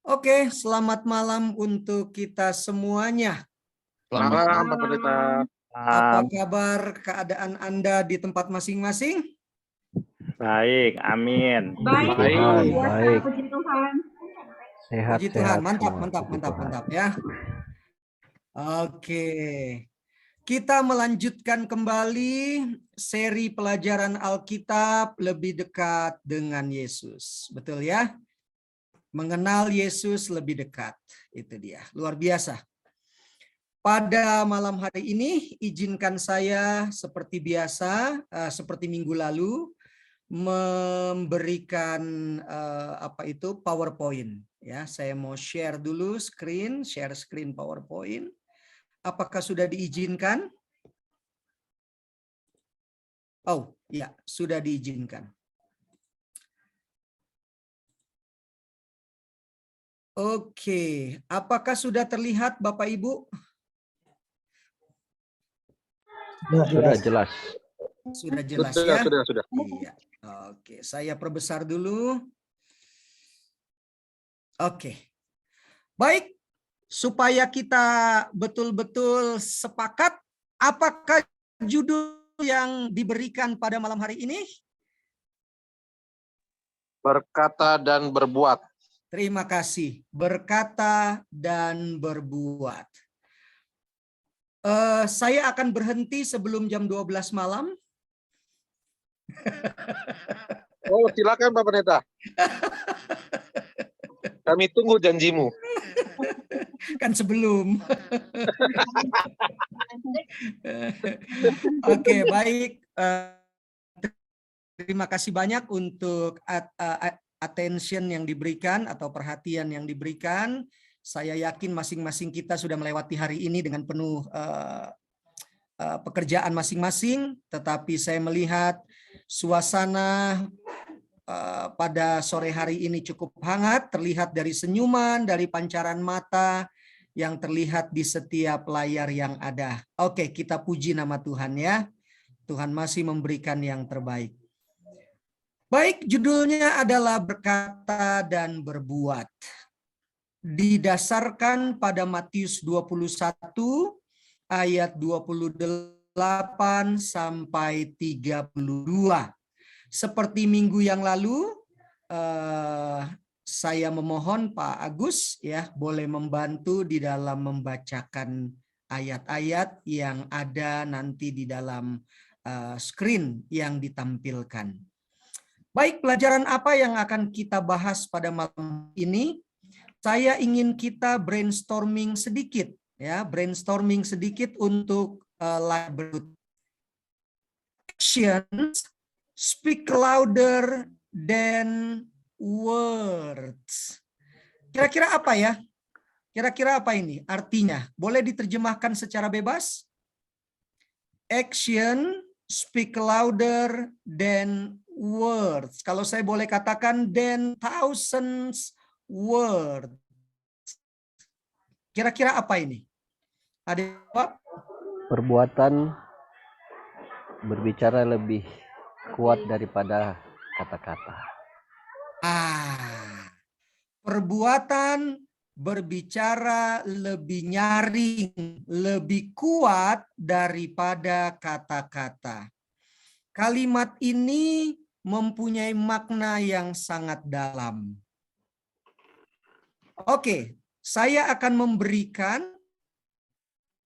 Oke, selamat malam untuk kita semuanya. Selamat malam, Pak Pendeta. Apa kabar keadaan Anda di tempat masing-masing? Baik, amin. Baik, Baik. puji Tuhan. Sehat, Puji Tuhan, sehat mantap, semua. mantap, Puji mantap, Tuhan. mantap ya. Oke, kita melanjutkan kembali seri pelajaran Alkitab lebih dekat dengan Yesus. Betul ya? Mengenal Yesus lebih dekat. Itu dia, luar biasa. Pada malam hari ini, izinkan saya seperti biasa, seperti minggu lalu, memberikan PowerPoint. Ya, saya mau share dulu share screen PowerPoint. Apakah sudah diizinkan? Oh, ya, sudah diizinkan. Oke, apakah sudah terlihat Bapak Ibu? Sudah jelas. Sudah jelas ya? Sudah. Iya. Oke, saya perbesar dulu. Oke. Baik, supaya kita betul-betul sepakat, apakah judul yang diberikan pada malam hari ini? Berkata dan berbuat. Terima kasih. Berkata dan berbuat. Saya akan berhenti sebelum jam 12 malam. Oh, silakan Pak Pendeta. Kami tunggu janjimu. Kan sebelum. Oke, baik. Terima kasih banyak untuk attention yang diberikan atau perhatian yang diberikan. Saya yakin masing-masing kita sudah melewati hari ini dengan penuh pekerjaan masing-masing, tetapi saya melihat suasana pada sore hari ini cukup hangat, terlihat dari senyuman, dari pancaran mata yang terlihat di setiap layar yang ada. Oke, kita puji nama Tuhan ya. Tuhan masih memberikan yang terbaik. Baik, judulnya adalah berkata dan berbuat. Didasarkan pada Matius 21 ayat 28 sampai 32. Seperti minggu yang lalu, saya memohon Pak Agus ya boleh membantu di dalam membacakan ayat-ayat yang ada nanti di dalam screen yang ditampilkan. Baik, pelajaran apa yang akan kita bahas pada malam ini? Saya ingin kita brainstorming sedikit untuk berikut. Actions speak louder than words. Kira-kira apa ya? Kira-kira apa ini artinya? Boleh diterjemahkan secara bebas? Action speak louder than words. Kalau saya boleh katakan than thousands words. Kira-kira apa ini? Ada jawab? Perbuatan berbicara lebih kuat daripada kata-kata. Perbuatan berbicara lebih nyaring, lebih kuat daripada kata-kata. Kalimat ini mempunyai makna yang sangat dalam. Oke, saya akan memberikan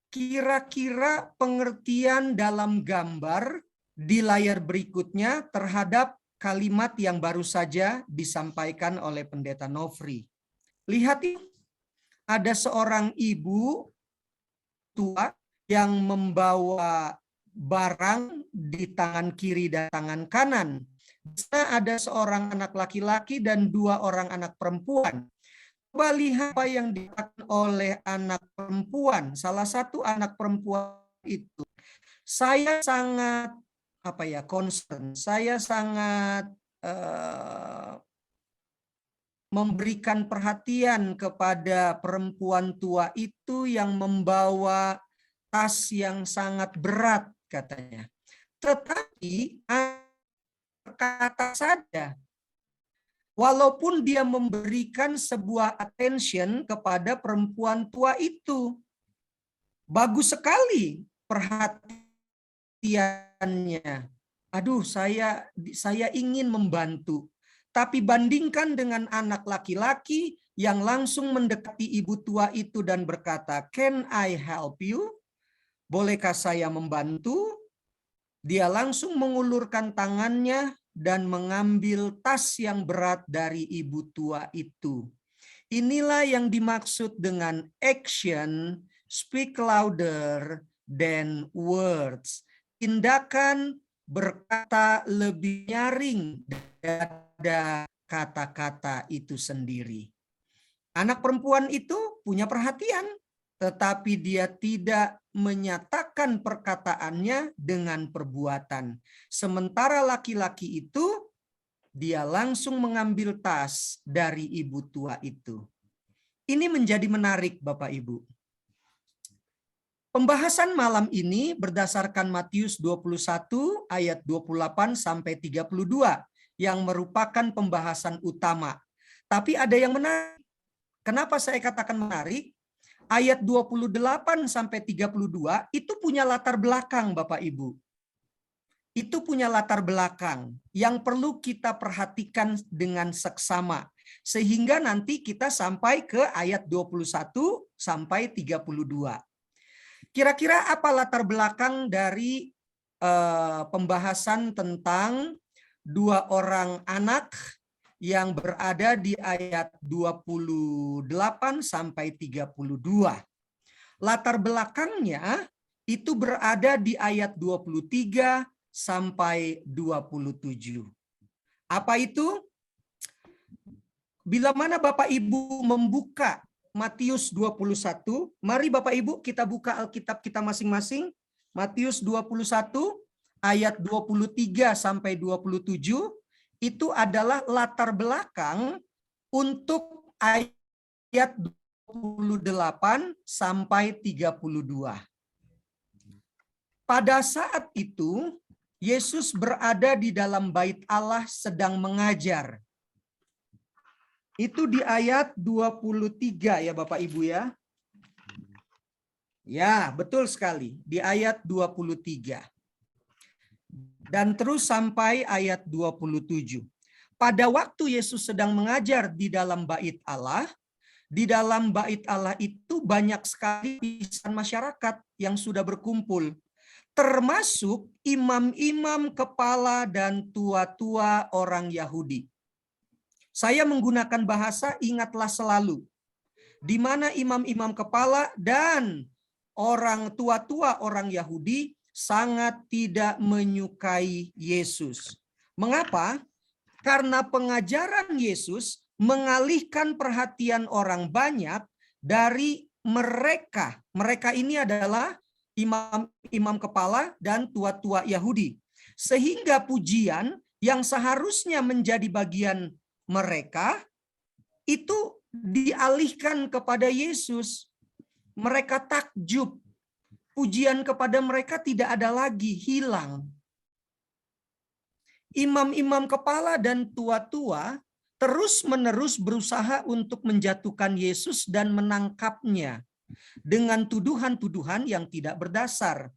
kira-kira pengertian dalam gambar di layar berikutnya terhadap kalimat yang baru saja disampaikan oleh Pendeta Nofri. Lihat ini, ada seorang ibu tua yang membawa barang di tangan kiri dan tangan kanan. Di sana ada seorang anak laki-laki dan dua orang anak perempuan. Coba lihat apa yang dikatakan oleh anak perempuan. Salah satu anak perempuan itu, saya sangat concern. Saya sangat memberikan perhatian kepada perempuan tua itu yang membawa tas yang sangat berat katanya. Tetapi berkata saja, Walaupun dia memberikan sebuah attention kepada perempuan tua itu. Bagus sekali perhatiannya. Aduh, saya ingin membantu. Tapi bandingkan dengan anak laki-laki yang langsung mendekati ibu tua itu dan berkata, "Can I help you? Bolehkah saya membantu?" Dia langsung mengulurkan tangannya dan mengambil tas yang berat dari ibu tua itu. Inilah yang dimaksud dengan action speak louder than words. Tindakan berkata lebih nyaring daripada kata-kata itu sendiri. Anak perempuan itu punya perhatian, tetapi dia tidak menyatakan perkataannya dengan perbuatan. Sementara laki-laki itu, dia langsung mengambil tas dari ibu tua itu. Ini menjadi menarik, Bapak Ibu. Pembahasan malam ini berdasarkan Matius 21 ayat 28 sampai 32 yang merupakan pembahasan utama. Tapi ada yang menarik. Kenapa saya katakan menarik? Ayat 28 sampai 32 itu punya latar belakang, Bapak Ibu. Itu punya latar belakang yang perlu kita perhatikan dengan seksama. Sehingga nanti kita sampai ke ayat 21 sampai 32. Kira-kira apa latar belakang dari pembahasan tentang dua orang anak yang berada di ayat 28 sampai 32. Latar belakangnya itu berada di ayat 23 sampai 27. Apa itu? Bila mana Bapak Ibu membuka Matius 21, mari Bapak Ibu kita buka Alkitab kita masing-masing. Matius 21 ayat 23 sampai 27 itu adalah latar belakang untuk ayat 28 sampai 32. Pada saat itu Yesus berada di dalam bait Allah sedang mengajar. Itu di ayat 23 ya Bapak Ibu ya. Ya, betul sekali. Di ayat 23. Dan terus sampai ayat 27. Pada waktu Yesus sedang mengajar di dalam bait Allah, di dalam bait Allah itu banyak sekali lapisan masyarakat yang sudah berkumpul. Termasuk imam-imam kepala dan tua-tua orang Yahudi. Saya menggunakan bahasa ingatlah selalu, di mana imam-imam kepala dan orang tua-tua orang Yahudi sangat tidak menyukai Yesus. Mengapa? Karena pengajaran Yesus mengalihkan perhatian orang banyak dari mereka. Mereka ini adalah imam-imam kepala dan tua-tua Yahudi. Sehingga pujian yang seharusnya menjadi bagian mereka itu dialihkan kepada Yesus. Mereka takjub. Pujian kepada mereka tidak ada lagi, hilang. Imam-imam kepala dan tua-tua terus-menerus berusaha untuk menjatuhkan Yesus dan menangkapnya dengan tuduhan-tuduhan yang tidak berdasar.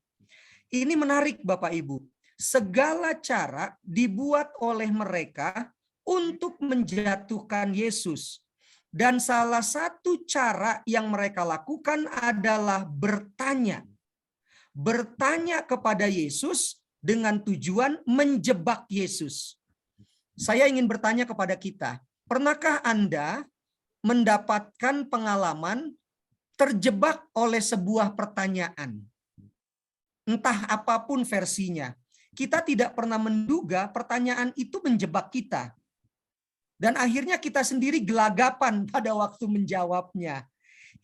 Ini menarik Bapak Ibu. Segala cara dibuat oleh mereka untuk menjatuhkan Yesus. Dan salah satu cara yang mereka lakukan adalah bertanya. Bertanya kepada Yesus dengan tujuan menjebak Yesus. Saya ingin bertanya kepada kita, pernahkah Anda mendapatkan pengalaman terjebak oleh sebuah pertanyaan? Entah apapun versinya. Kita tidak pernah menduga pertanyaan itu menjebak kita. Dan akhirnya kita sendiri gelagapan pada waktu menjawabnya.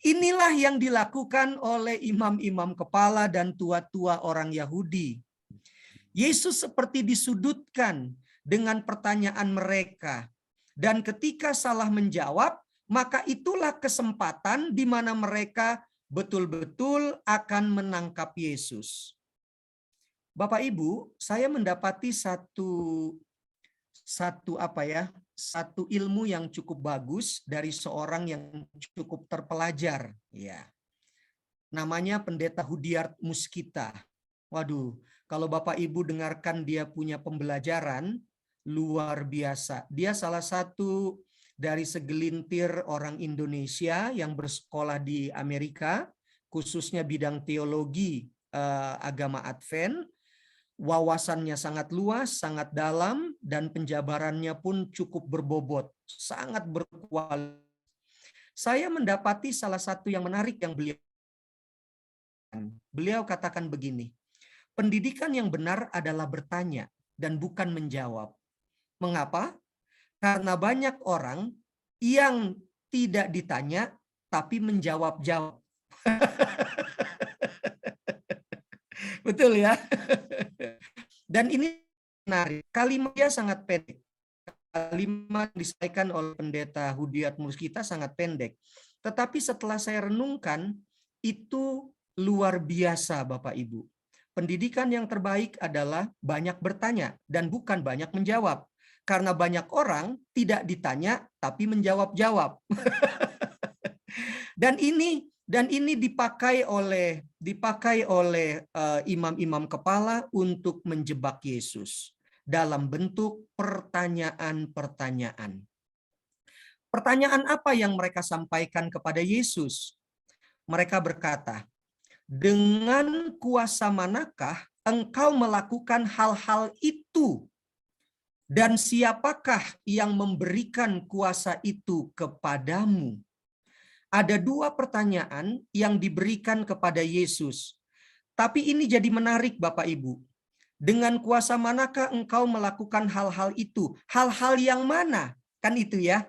Inilah yang dilakukan oleh imam-imam kepala dan tua-tua orang Yahudi. Yesus seperti disudutkan dengan pertanyaan mereka. Dan ketika salah menjawab, maka itulah kesempatan di mana mereka betul-betul akan menangkap Yesus. Bapak Ibu, saya mendapati satu satu ilmu yang cukup bagus dari seorang yang cukup terpelajar. Ya. Namanya Pendeta Hudiard Muskita. Waduh, kalau Bapak Ibu dengarkan dia punya pembelajaran, luar biasa. Dia salah satu dari segelintir orang Indonesia yang bersekolah di Amerika, khususnya bidang teologi agama Advent. Wawasannya sangat luas, sangat dalam, dan penjabarannya pun cukup berbobot, sangat berkualitas. Saya mendapati salah satu yang menarik yang beliau katakan begini, pendidikan yang benar adalah bertanya dan bukan menjawab. Mengapa? Karena banyak orang yang tidak ditanya tapi menjawab-jawab. Betul ya? Dan ini menarik. Kalimatnya sangat pendek. Kalimat disampaikan oleh Pendeta Hudiard Muskita sangat pendek. Tetapi setelah saya renungkan, itu luar biasa Bapak Ibu. Pendidikan yang terbaik adalah banyak bertanya dan bukan banyak menjawab. Karena banyak orang tidak ditanya tapi menjawab-jawab. Dan ini dipakai oleh imam-imam kepala untuk menjebak Yesus dalam bentuk pertanyaan-pertanyaan. Pertanyaan apa yang mereka sampaikan kepada Yesus? Mereka berkata, "Dengan kuasa manakah engkau melakukan hal-hal itu? Dan siapakah yang memberikan kuasa itu kepadamu?" Ada dua pertanyaan yang diberikan kepada Yesus. Tapi ini jadi menarik Bapak Ibu. Dengan kuasa manakah engkau melakukan hal-hal itu? Hal-hal yang mana? Kan itu ya.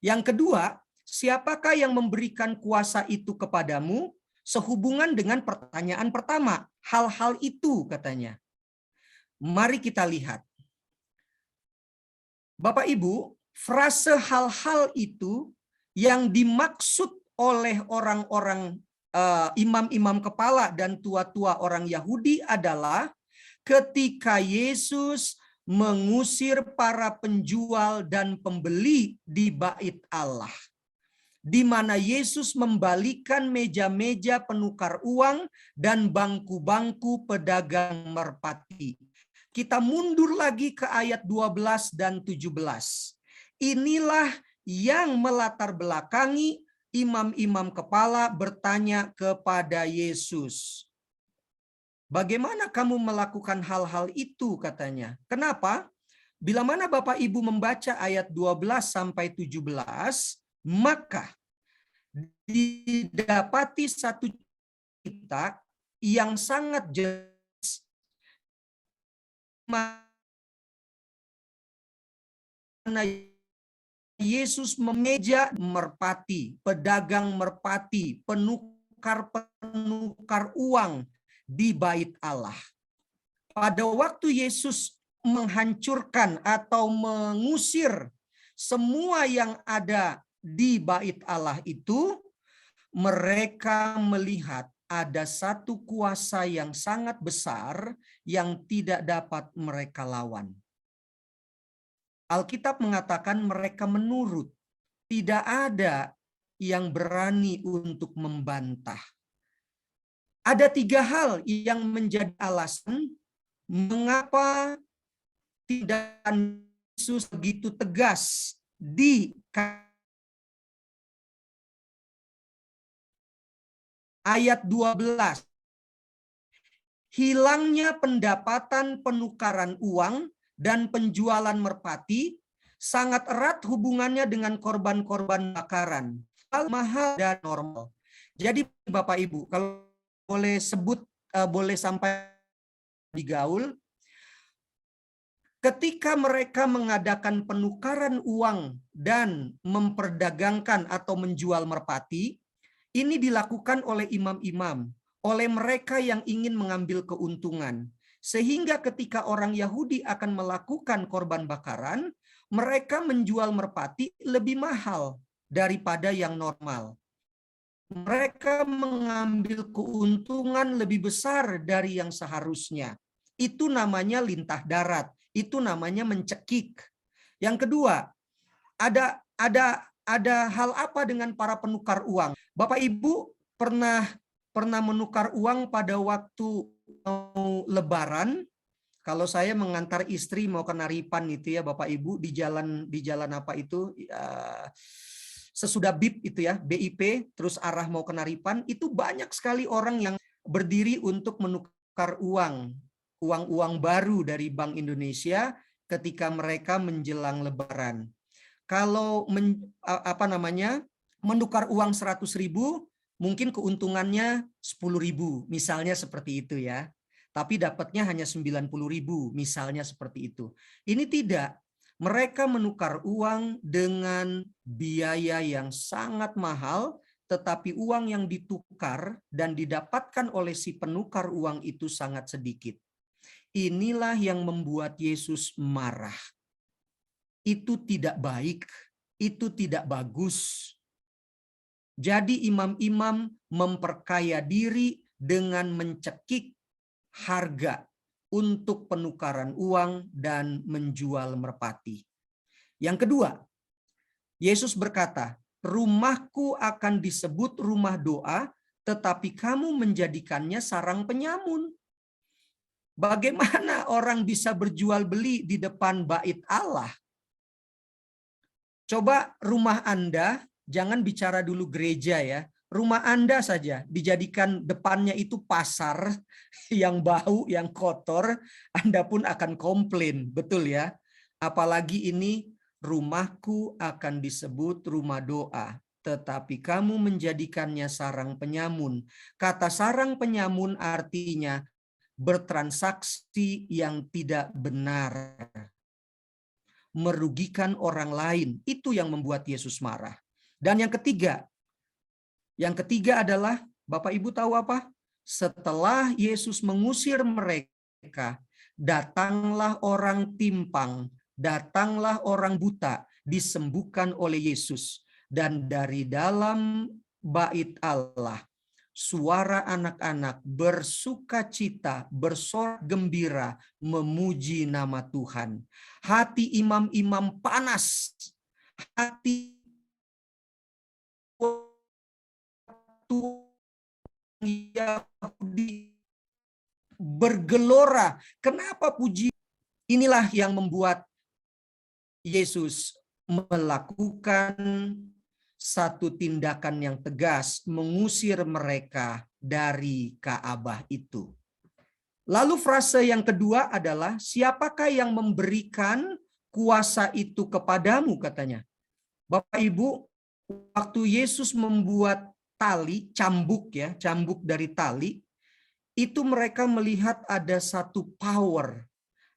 Yang kedua, siapakah yang memberikan kuasa itu kepadamu? Sehubungan dengan pertanyaan pertama. Hal-hal itu katanya. Mari kita lihat. Bapak Ibu, frase hal-hal itu yang dimaksud oleh orang-orang imam-imam kepala dan tua-tua orang Yahudi adalah ketika Yesus mengusir para penjual dan pembeli di bait Allah, di mana Yesus membalikan meja-meja penukar uang dan bangku-bangku pedagang merpati. Kita mundur lagi ke ayat 12 dan 17. Inilah yang melatar belakangi imam-imam kepala bertanya kepada Yesus. Bagaimana kamu melakukan hal-hal itu katanya. Kenapa? Bila mana Bapak Ibu membaca ayat 12 sampai 17, maka didapati satu cerita yang sangat jelas mana Yesus memeja merpati, pedagang merpati, penukar uang di bait Allah. Pada waktu Yesus menghancurkan atau mengusir semua yang ada di bait Allah itu, mereka melihat ada satu kuasa yang sangat besar yang tidak dapat mereka lawan. Alkitab mengatakan mereka menurut, tidak ada yang berani untuk membantah. Ada tiga hal yang menjadi alasan mengapa tindakan Yesus begitu tegas di ayat 12. Hilangnya pendapatan penukaran uang dan penjualan merpati sangat erat hubungannya dengan korban-korban bakaran. Hal mahal dan normal. Jadi Bapak Ibu, kalau boleh sebut, boleh sampai digaul, ketika mereka mengadakan penukaran uang dan memperdagangkan atau menjual merpati, ini dilakukan oleh imam-imam, oleh mereka yang ingin mengambil keuntungan. Sehingga ketika orang Yahudi akan melakukan korban bakaran, mereka menjual merpati lebih mahal daripada yang normal. Mereka mengambil keuntungan lebih besar dari yang seharusnya. Itu namanya lintah darat. Itu namanya mencekik. Yang kedua, ada hal apa dengan para penukar uang? Bapak Ibu pernah menukar uang pada waktu mau Lebaran? Kalau saya mengantar istri mau ke Naripan itu ya Bapak Ibu di jalan apa itu sesudah BIP itu ya BIP terus arah mau ke Naripan itu banyak sekali orang yang berdiri untuk menukar uang baru dari Bank Indonesia ketika mereka menjelang Lebaran. Kalau menukar uang 100.000 mungkin keuntungannya 10.000 misalnya seperti itu ya. Tapi dapatnya hanya 90.000 misalnya seperti itu. Ini tidak. Mereka menukar uang dengan biaya yang sangat mahal, tetapi uang yang ditukar dan didapatkan oleh si penukar uang itu sangat sedikit. Inilah yang membuat Yesus marah. Itu tidak baik, itu tidak bagus. Jadi imam-imam memperkaya diri dengan mencekik harga untuk penukaran uang dan menjual merpati. Yang kedua, Yesus berkata, rumahku akan disebut rumah doa, tetapi kamu menjadikannya sarang penyamun. Bagaimana orang bisa berjual beli di depan bait Allah? Coba rumah Anda, jangan bicara dulu gereja ya. Rumah Anda saja dijadikan depannya itu pasar yang bau, yang kotor, Anda pun akan komplain, betul ya? Apalagi ini rumahku akan disebut rumah doa, tetapi kamu menjadikannya sarang penyamun. Kata sarang penyamun artinya bertransaksi yang tidak benar, merugikan orang lain. Itu yang membuat Yesus marah. Dan yang ketiga adalah, Bapak Ibu tahu apa? Setelah Yesus mengusir mereka, datanglah orang timpang, datanglah orang buta, disembuhkan oleh Yesus. Dan dari dalam bait Allah, suara anak-anak bersukacita, bersorak gembira, memuji nama Tuhan. Hati imam-imam panas, hati Yahudi bergelora. Kenapa puji? Inilah yang membuat Yesus melakukan satu tindakan yang tegas, mengusir mereka dari Ka'bah itu. Lalu frase yang kedua adalah, siapakah yang memberikan kuasa itu kepadamu, katanya. Bapak Ibu, waktu Yesus membuat tali, cambuk dari tali, itu mereka melihat ada satu power,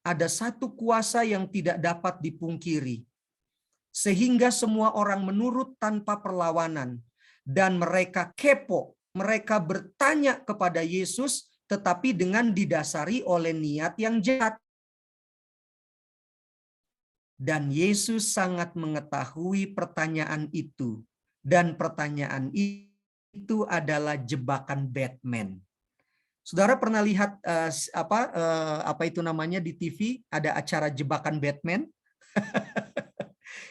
ada satu kuasa yang tidak dapat dipungkiri. Sehingga semua orang menurut tanpa perlawanan. Dan mereka kepo, mereka bertanya kepada Yesus, tetapi dengan didasari oleh niat yang jahat. Dan Yesus sangat mengetahui pertanyaan itu. Dan pertanyaan itu adalah jebakan Batman. Saudara pernah lihat apa itu namanya di TV, ada acara jebakan Batman?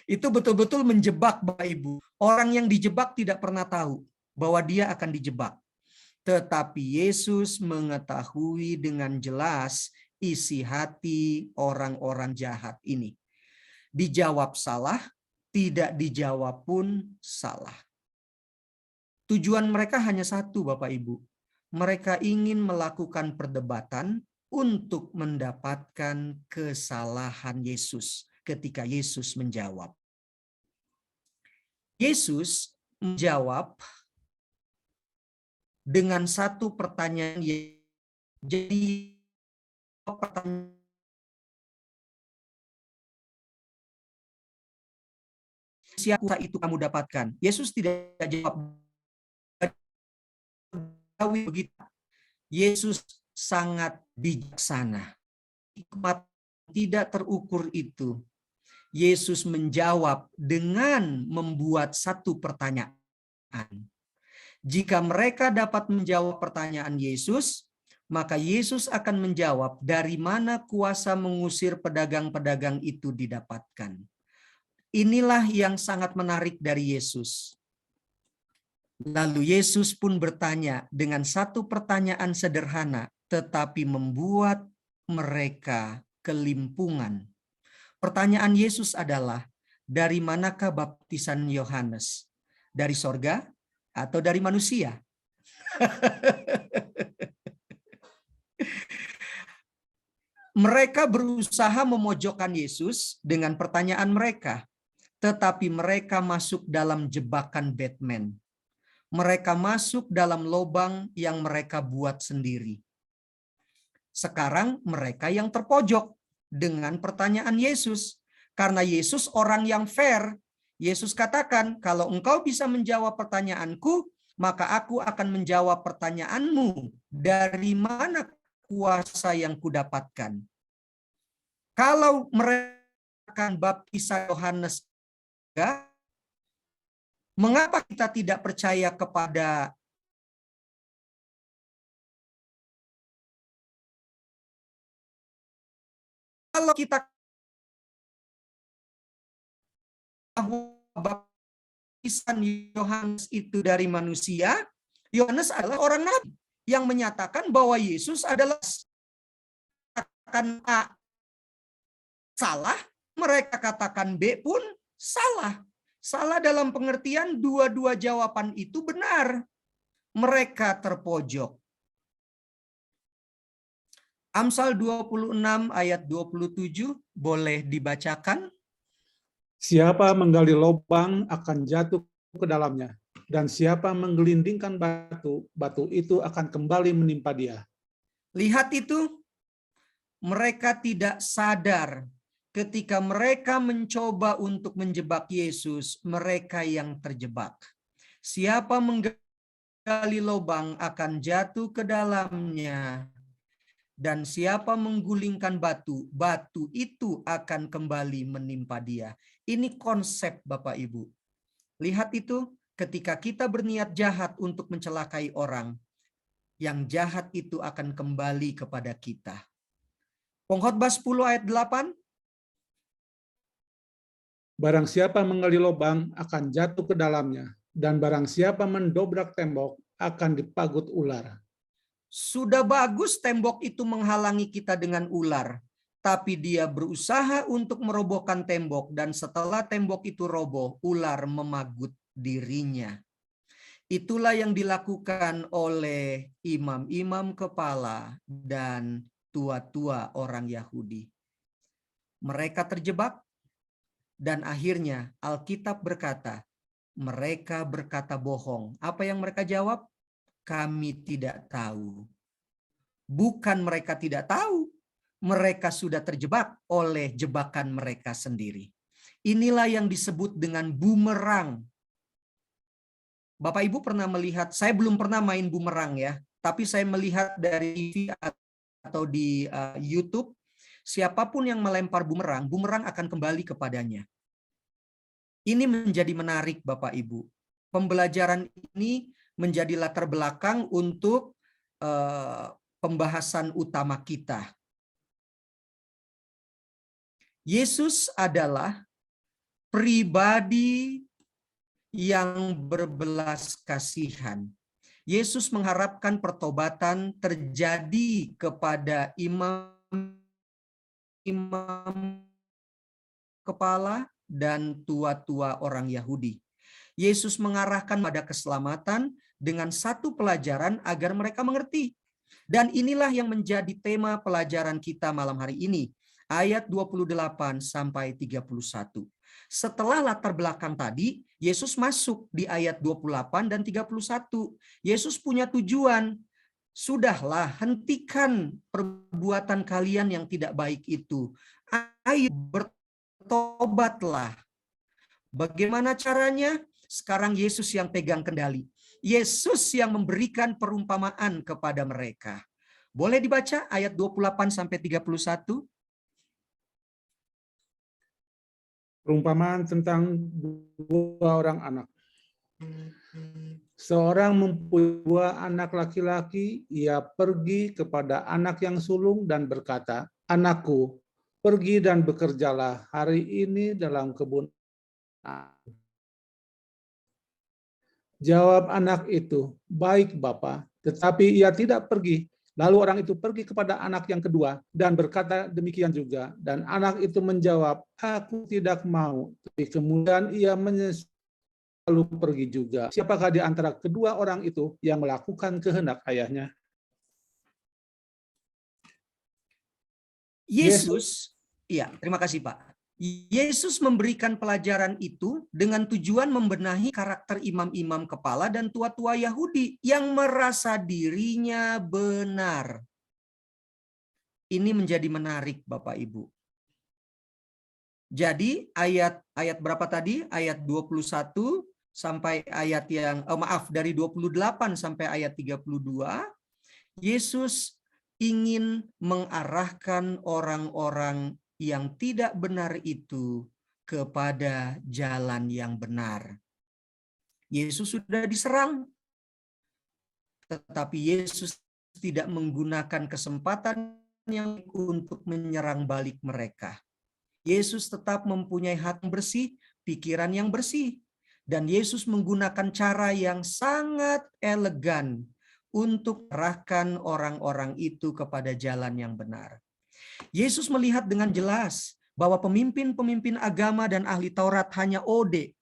Itu betul-betul menjebak Bapak Ibu. Orang yang dijebak tidak pernah tahu bahwa dia akan dijebak. Tetapi Yesus mengetahui dengan jelas isi hati orang-orang jahat ini. Dijawab salah, tidak dijawab pun salah. Tujuan mereka hanya satu, Bapak Ibu. Mereka ingin melakukan perdebatan untuk mendapatkan kesalahan Yesus ketika Yesus menjawab. Yesus menjawab dengan satu pertanyaan. Jadi pertanyaan siapa itu kamu dapatkan? Yesus tidak jawab begitu. Yesus sangat bijaksana. Hikmat tidak terukur itu. Yesus menjawab dengan membuat satu pertanyaan. Jika mereka dapat menjawab pertanyaan Yesus, maka Yesus akan menjawab dari mana kuasa mengusir pedagang-pedagang itu didapatkan. Inilah yang sangat menarik dari Yesus. Lalu Yesus pun bertanya dengan satu pertanyaan sederhana, tetapi membuat mereka kelimpungan. Pertanyaan Yesus adalah, dari manakah baptisan Yohanes? Dari sorga atau dari manusia? Mereka berusaha memojokkan Yesus dengan pertanyaan mereka, tetapi mereka masuk dalam jebakan Batman. Mereka masuk dalam lubang yang mereka buat sendiri. Sekarang mereka yang terpojok dengan pertanyaan Yesus. Karena Yesus orang yang fair. Yesus katakan, kalau engkau bisa menjawab pertanyaanku, maka aku akan menjawab pertanyaanmu. Dari mana kuasa yang kudapatkan? Kalau mereka akan baptisan Yohanes, mengapa kita tidak percaya kepada kalau kita baptisan Yohanes itu dari manusia, Yohanes adalah orang nabi yang menyatakan bahwa Yesus adalah katakan A salah, mereka katakan B pun salah. Salah dalam pengertian dua-dua jawaban itu benar. Mereka terpojok. Amsal 26 ayat 27 boleh dibacakan. Siapa menggali lubang akan jatuh ke dalamnya, dan siapa menggelindingkan batu, batu itu akan kembali menimpa dia. Lihat itu, mereka tidak sadar ketika mereka mencoba untuk menjebak Yesus, mereka yang terjebak. Siapa menggali lubang akan jatuh ke dalamnya, dan siapa menggulingkan batu, batu itu akan kembali menimpa dia. Ini konsep Bapak Ibu. Lihat itu, ketika kita berniat jahat untuk mencelakai orang, yang jahat itu akan kembali kepada kita. Pengkhotbah 10 ayat 8. Barang siapa menggali lubang akan jatuh ke dalamnya, dan barang siapa mendobrak tembok akan dipagut ular. Sudah bagus tembok itu menghalangi kita dengan ular, tapi dia berusaha untuk merobohkan tembok, dan setelah tembok itu roboh, ular memagut dirinya. Itulah yang dilakukan oleh imam-imam kepala dan tua-tua orang Yahudi. Mereka terjebak, dan akhirnya Alkitab berkata, mereka berkata bohong. Apa yang mereka jawab? Kami tidak tahu. Bukan mereka tidak tahu, mereka sudah terjebak oleh jebakan mereka sendiri. Inilah yang disebut dengan bumerang. Bapak Ibu pernah melihat, saya belum pernah main bumerang ya, tapi saya melihat dari TV atau di YouTube, siapapun yang melempar bumerang, bumerang akan kembali kepadanya. Ini menjadi menarik Bapak Ibu. Pembelajaran ini menjadi latar belakang untuk pembahasan utama kita. Yesus adalah pribadi yang berbelas kasihan. Yesus mengharapkan pertobatan terjadi kepada imam kepala dan tua-tua orang Yahudi. Yesus mengarahkan pada keselamatan dengan satu pelajaran agar mereka mengerti. Dan inilah yang menjadi tema pelajaran kita malam hari ini. Ayat 28 sampai 31. Setelah latar belakang tadi, Yesus masuk di ayat 28 dan 31. Yesus punya tujuan. Sudahlah, hentikan perbuatan kalian yang tidak baik itu. Ayo bertobatlah. Bagaimana caranya? Sekarang Yesus yang pegang kendali. Yesus yang memberikan perumpamaan kepada mereka. Boleh dibaca ayat 28 sampai 31? Perumpamaan tentang dua orang anak. Seorang mempunyai dua anak laki-laki, ia pergi kepada anak yang sulung dan berkata, "Anakku, pergi dan bekerjalah hari ini dalam kebun Jawab anak itu, "Baik, Bapa," tetapi ia tidak pergi. Lalu orang itu pergi kepada anak yang kedua dan berkata demikian juga. Dan anak itu menjawab, "Aku tidak mau." Tapi kemudian ia lalu pergi juga. Siapakah di antara kedua orang itu yang melakukan kehendak ayahnya? Yesus, ya, terima kasih Pak. Yesus memberikan pelajaran itu dengan tujuan membenahi karakter imam-imam kepala dan tua-tua Yahudi yang merasa dirinya benar. Ini menjadi menarik Bapak Ibu. Jadi ayat berapa tadi? Ayat 21 sampai ayat yang dari 28 sampai ayat 32, Yesus ingin mengarahkan orang-orang yang tidak benar itu kepada jalan yang benar. Yesus sudah diserang, tetapi Yesus tidak menggunakan kesempatan yang untuk menyerang balik mereka. Yesus tetap mempunyai hati yang bersih, pikiran yang bersih, dan Yesus menggunakan cara yang sangat elegan untuk mengarahkan orang-orang itu kepada jalan yang benar. Yesus melihat dengan jelas bahwa pemimpin-pemimpin agama dan ahli Taurat hanya ode.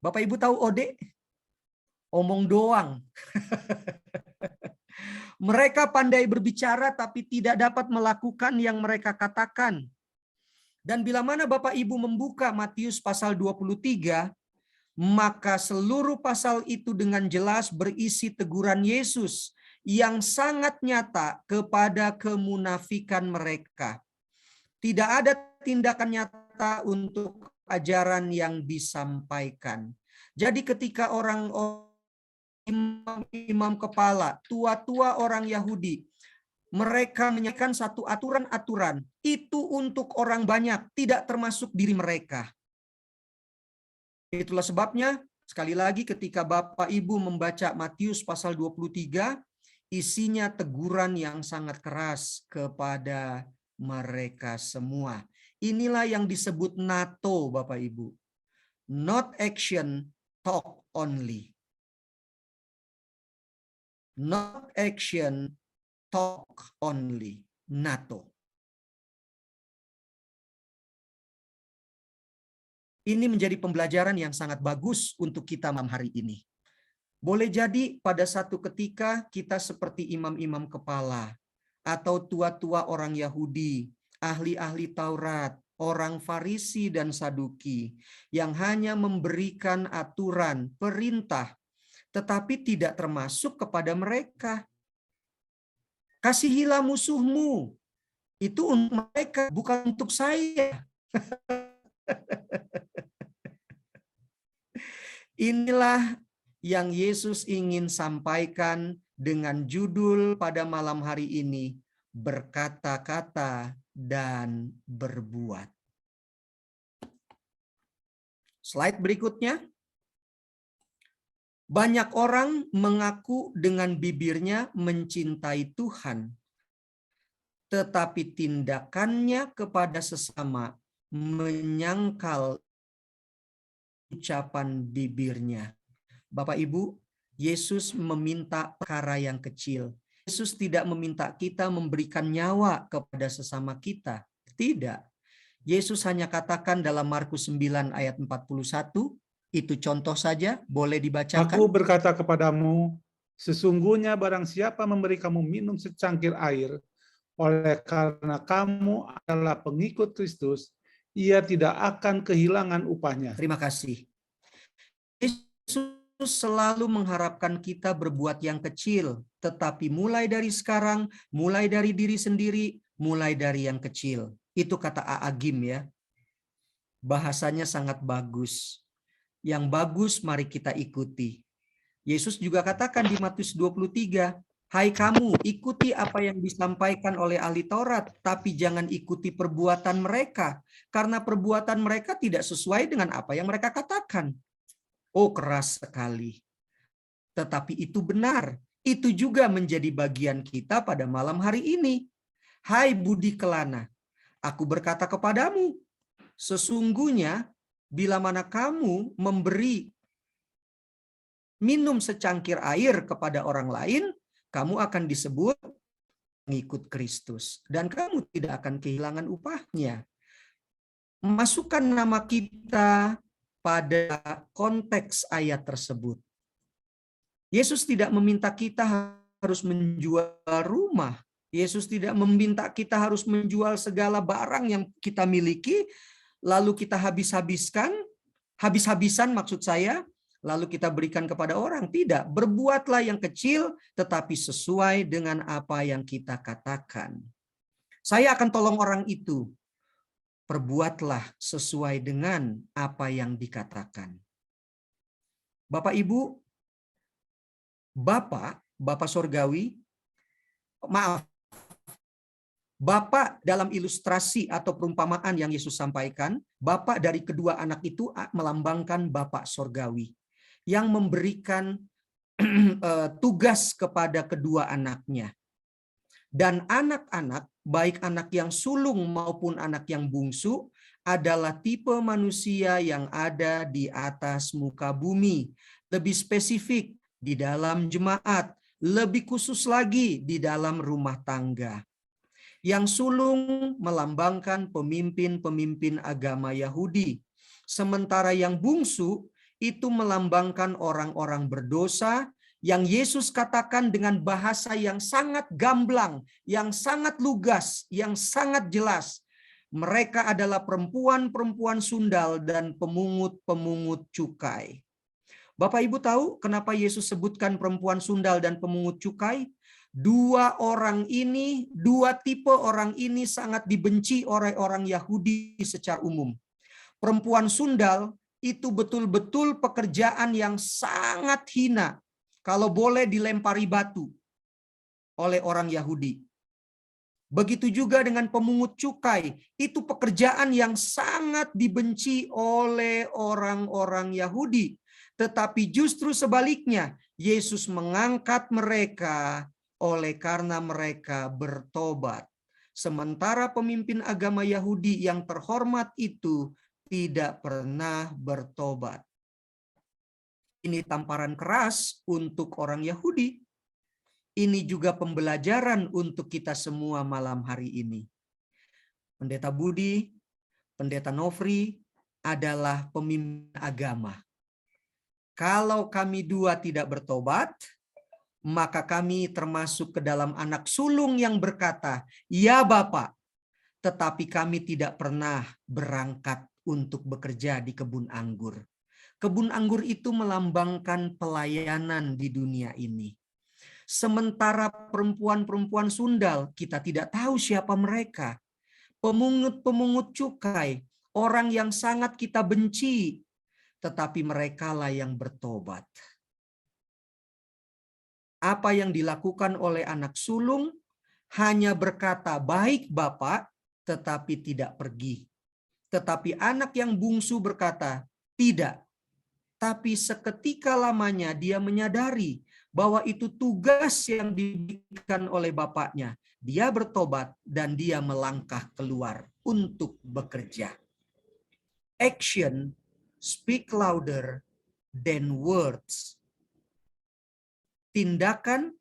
Bapak Ibu tahu ode? Omong doang. Mereka pandai berbicara tapi tidak dapat melakukan yang mereka katakan. Dan bila mana Bapak Ibu membuka Matius pasal 23, maka seluruh pasal itu dengan jelas berisi teguran Yesus yang sangat nyata kepada kemunafikan mereka. Tidak ada tindakan nyata untuk ajaran yang disampaikan. Jadi ketika imam kepala, tua-tua orang Yahudi, mereka menyampaikan satu aturan-aturan, itu untuk orang banyak, tidak termasuk diri mereka. Itulah sebabnya, sekali lagi ketika Bapak Ibu membaca Matius pasal 23, isinya teguran yang sangat keras kepada mereka semua. Inilah yang disebut NATO, Bapak Ibu. Not action, talk only. Not action, talk only. NATO. Ini menjadi pembelajaran yang sangat bagus untuk kita malam hari ini. Boleh jadi pada satu ketika kita seperti imam-imam kepala atau tua-tua orang Yahudi, ahli-ahli Taurat, orang Farisi dan Saduki yang hanya memberikan aturan, perintah, tetapi tidak termasuk kepada mereka. Kasihilah musuhmu. Itu untuk mereka, bukan untuk saya. Inilah yang Yesus ingin sampaikan dengan judul pada malam hari ini, berkata-kata dan berbuat. Slide berikutnya. Banyak orang mengaku dengan bibirnya mencintai Tuhan, tetapi tindakannya kepada sesama menyangkal ucapan bibirnya. Bapak Ibu, Yesus meminta perkara yang kecil. Yesus tidak meminta kita memberikan nyawa kepada sesama kita. Tidak. Yesus hanya katakan dalam Markus 9 ayat 41, itu contoh saja, boleh dibacakan. Aku berkata kepadamu, sesungguhnya barang siapa memberi kamu minum secangkir air, oleh karena kamu adalah pengikut Kristus, ia tidak akan kehilangan upahnya. Terima kasih. Yesus selalu mengharapkan kita berbuat yang kecil, tetapi mulai dari sekarang, mulai dari diri sendiri, mulai dari yang kecil. Itu kata Aagim ya. Bahasanya sangat bagus. Yang bagus mari kita ikuti. Yesus juga katakan di Matius 23, hai kamu, ikuti apa yang disampaikan oleh ahli Taurat, tapi jangan ikuti perbuatan mereka, karena perbuatan mereka tidak sesuai dengan apa yang mereka katakan. Oh, keras sekali. Tetapi itu benar. Itu juga menjadi bagian kita pada malam hari ini. Hai budi kelana, aku berkata kepadamu, sesungguhnya bila mana kamu memberi minum secangkir air kepada orang lain, kamu akan disebut pengikut Kristus. Dan kamu tidak akan kehilangan upahnya. Masukkan nama kita pada konteks ayat tersebut. Yesus tidak meminta kita harus menjual rumah. Yesus tidak meminta kita harus menjual segala barang yang kita miliki, lalu kita habis-habisan maksud saya, lalu kita berikan kepada orang. Tidak, berbuatlah yang kecil tetapi sesuai dengan apa yang kita katakan. Saya akan tolong orang itu. Perbuatlah sesuai dengan apa yang dikatakan. Bapak Ibu, Bapak Sorgawi, maaf, Bapak dalam ilustrasi atau perumpamaan yang Yesus sampaikan, Bapak dari kedua anak itu melambangkan Bapak Sorgawi yang memberikan tugas kepada kedua anaknya. Dan anak-anak, baik anak yang sulung maupun anak yang bungsu, adalah tipe manusia yang ada di atas muka bumi. Lebih spesifik, di dalam jemaat. Lebih khusus lagi, di dalam rumah tangga. Yang sulung melambangkan pemimpin-pemimpin agama Yahudi. Sementara yang bungsu itu melambangkan orang-orang berdosa yang Yesus katakan dengan bahasa yang sangat gamblang, yang sangat lugas, yang sangat jelas. Mereka adalah perempuan-perempuan sundal dan pemungut-pemungut cukai. Bapak Ibu tahu kenapa Yesus sebutkan perempuan sundal dan pemungut cukai? Dua tipe orang ini sangat dibenci oleh orang Yahudi secara umum. Perempuan sundal itu betul-betul pekerjaan yang sangat hina. Kalau boleh dilempari batu oleh orang Yahudi. Begitu juga dengan pemungut cukai. Itu pekerjaan yang sangat dibenci oleh orang-orang Yahudi. Tetapi justru sebaliknya, Yesus mengangkat mereka oleh karena mereka bertobat. Sementara pemimpin agama Yahudi yang terhormat itu tidak pernah bertobat. Ini tamparan keras untuk orang Yahudi. Ini juga pembelajaran untuk kita semua malam hari ini. Pendeta Budi, Pendeta Nofri adalah pemimpin agama. Kalau kami dua tidak bertobat, maka kami termasuk ke dalam anak sulung yang berkata, "Ya Bapak," tetapi kami tidak pernah berangkat untuk bekerja di kebun anggur. Kebun anggur itu melambangkan pelayanan di dunia ini. Sementara perempuan-perempuan sundal, kita tidak tahu siapa mereka. Pemungut-pemungut cukai, orang yang sangat kita benci, tetapi merekalah yang bertobat. Apa yang dilakukan oleh anak sulung hanya berkata, "Baik Bapak," tetapi tidak pergi. Tetapi anak yang bungsu berkata, "Tidak." Tapi seketika lamanya dia menyadari bahwa itu tugas yang diberikan oleh bapaknya. Dia bertobat dan dia melangkah keluar untuk bekerja. Action speak louder than words. Tindakan,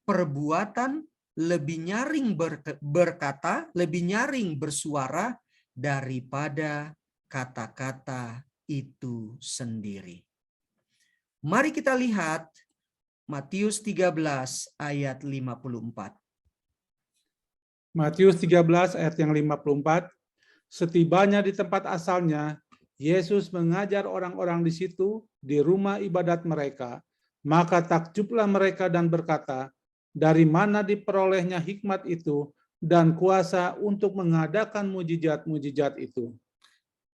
perbuatan lebih nyaring berkata, lebih nyaring bersuara daripada kata-kata itu sendiri. Mari kita lihat Matius 13 ayat 54. Matius 13 ayat yang 54. Setibanya di tempat asalnya, Yesus mengajar orang-orang di situ di rumah ibadat mereka. Maka takjublah mereka dan berkata, "Dari mana diperolehnya hikmat itu dan kuasa untuk mengadakan mujizat-mujizat itu?"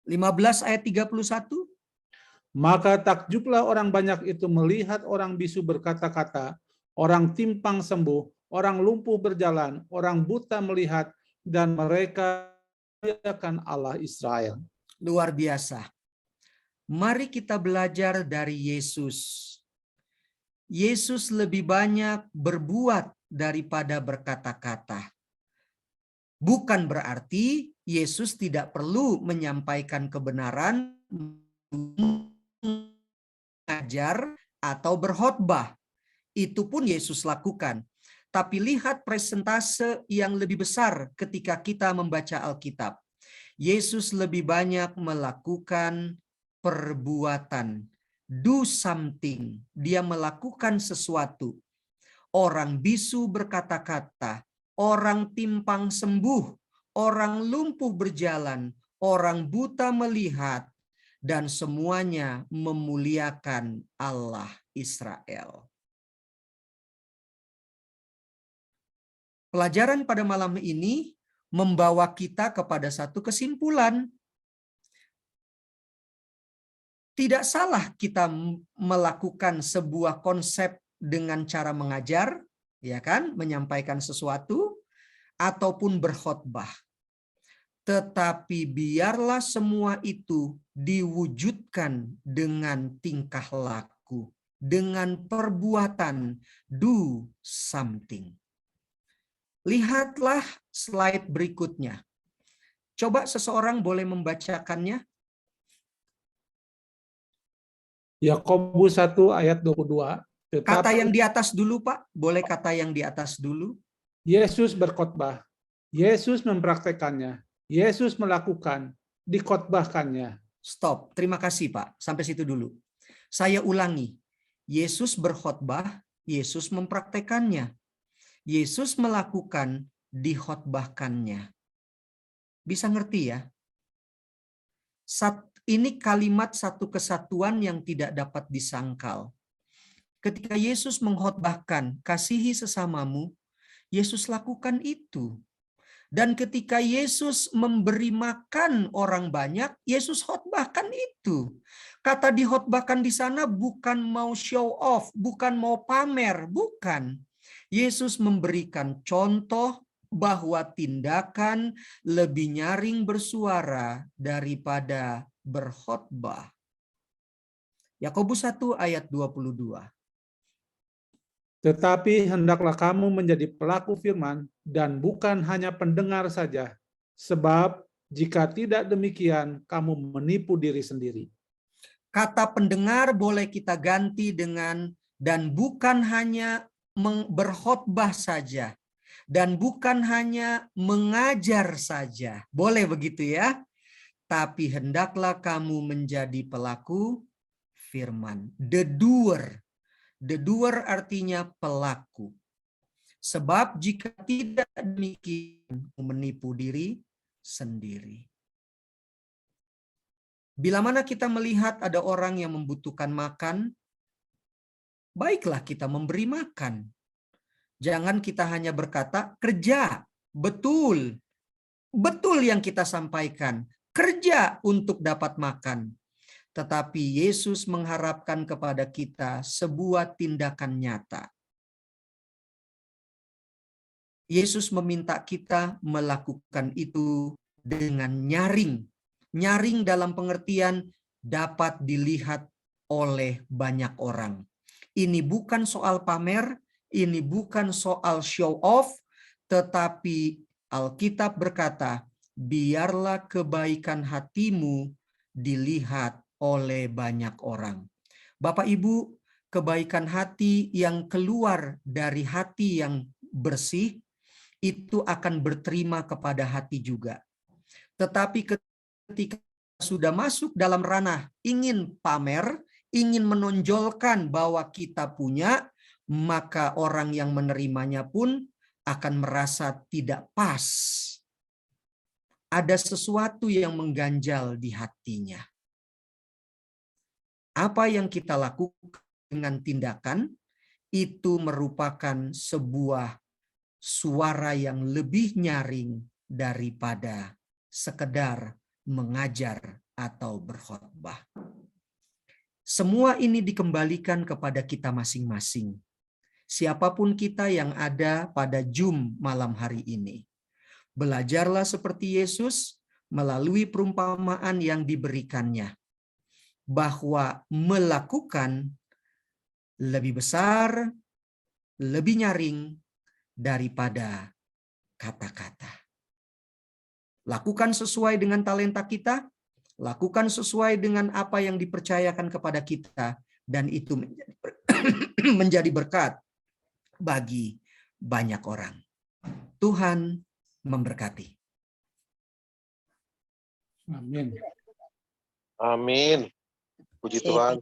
15 ayat 31. Maka takjublah orang banyak itu melihat orang bisu berkata-kata, orang timpang sembuh, orang lumpuh berjalan, orang buta melihat, dan mereka memuliakan Allah Israel. Luar biasa. Mari kita belajar dari Yesus. Yesus lebih banyak berbuat daripada berkata-kata. Bukan berarti Yesus tidak perlu menyampaikan kebenaran mengajar atau berkhotbah. Itu pun Yesus lakukan. Tapi lihat presentase yang lebih besar ketika kita membaca Alkitab. Yesus lebih banyak melakukan perbuatan. Do something. Dia melakukan sesuatu. Orang bisu berkata-kata, orang timpang sembuh, orang lumpuh berjalan, orang buta melihat, dan semuanya memuliakan Allah Israel. Pelajaran pada malam ini membawa kita kepada satu kesimpulan. Tidak salah kita melakukan sebuah konsep dengan cara mengajar, ya kan, menyampaikan sesuatu ataupun berkhotbah. Tetapi biarlah semua itu diwujudkan dengan tingkah laku, dengan perbuatan, do something. Lihatlah slide berikutnya. Coba seseorang boleh membacakannya. Yakobus 1 ayat 22. Kata Tetapi yang di atas dulu, Pak. Boleh kata yang di atas dulu? Yesus berkhotbah, Yesus mempraktekannya, Yesus melakukan, dikhotbahkannya. Stop. Terima kasih, Pak. Sampai situ dulu. Saya ulangi. Yesus berkhotbah, Yesus mempraktekannya. Yesus melakukan, dikhotbahkannya. Bisa ngerti ya? Ini kalimat satu kesatuan yang tidak dapat disangkal. Ketika Yesus mengkhotbahkan, kasihi sesamamu, Yesus lakukan itu. Dan ketika Yesus memberi makan orang banyak, Yesus khotbahkan itu. Kata dikhotbahkan di sana bukan mau show off, bukan mau pamer, bukan. Yesus memberikan contoh bahwa tindakan lebih nyaring bersuara daripada berkhotbah. Yakobus 1 ayat 22. Tetapi hendaklah kamu menjadi pelaku firman dan bukan hanya pendengar saja. Sebab jika tidak demikian, kamu menipu diri sendiri. Kata pendengar boleh kita ganti dengan dan bukan hanya berkhotbah saja. Dan bukan hanya mengajar saja. Boleh begitu ya. Tapi hendaklah kamu menjadi pelaku firman. The doer. The doer artinya pelaku. Sebab jika tidak demikian, menipu diri sendiri. Bila mana kita melihat ada orang yang membutuhkan makan, baiklah kita memberi makan. Jangan kita hanya berkata, kerja, betul. Betul yang kita sampaikan, kerja untuk dapat makan. Tetapi Yesus mengharapkan kepada kita sebuah tindakan nyata. Yesus meminta kita melakukan itu dengan nyaring. Nyaring dalam pengertian dapat dilihat oleh banyak orang. Ini bukan soal pamer, ini bukan soal show off, tetapi Alkitab berkata, biarlah kebaikan hatimu dilihat oleh banyak orang. Bapak Ibu, kebaikan hati yang keluar dari hati yang bersih, itu akan berterima kepada hati juga. Tetapi ketika sudah masuk dalam ranah ingin pamer, ingin menonjolkan bahwa kita punya, maka orang yang menerimanya pun akan merasa tidak pas. Ada sesuatu yang mengganjal di hatinya. Apa yang kita lakukan dengan tindakan itu merupakan sebuah suara yang lebih nyaring daripada sekedar mengajar atau berkhotbah. Semua ini dikembalikan kepada kita masing-masing. Siapapun kita yang ada pada Zoom malam hari ini. Belajarlah seperti Yesus melalui perumpamaan yang diberikannya. Bahwa melakukan lebih besar, lebih nyaring daripada kata-kata. Lakukan sesuai dengan talenta kita, Lakukan sesuai dengan apa yang dipercayakan kepada kita, dan itu menjadi berkat bagi banyak orang. Tuhan memberkati. Amin. Amin. Puji Tuhan.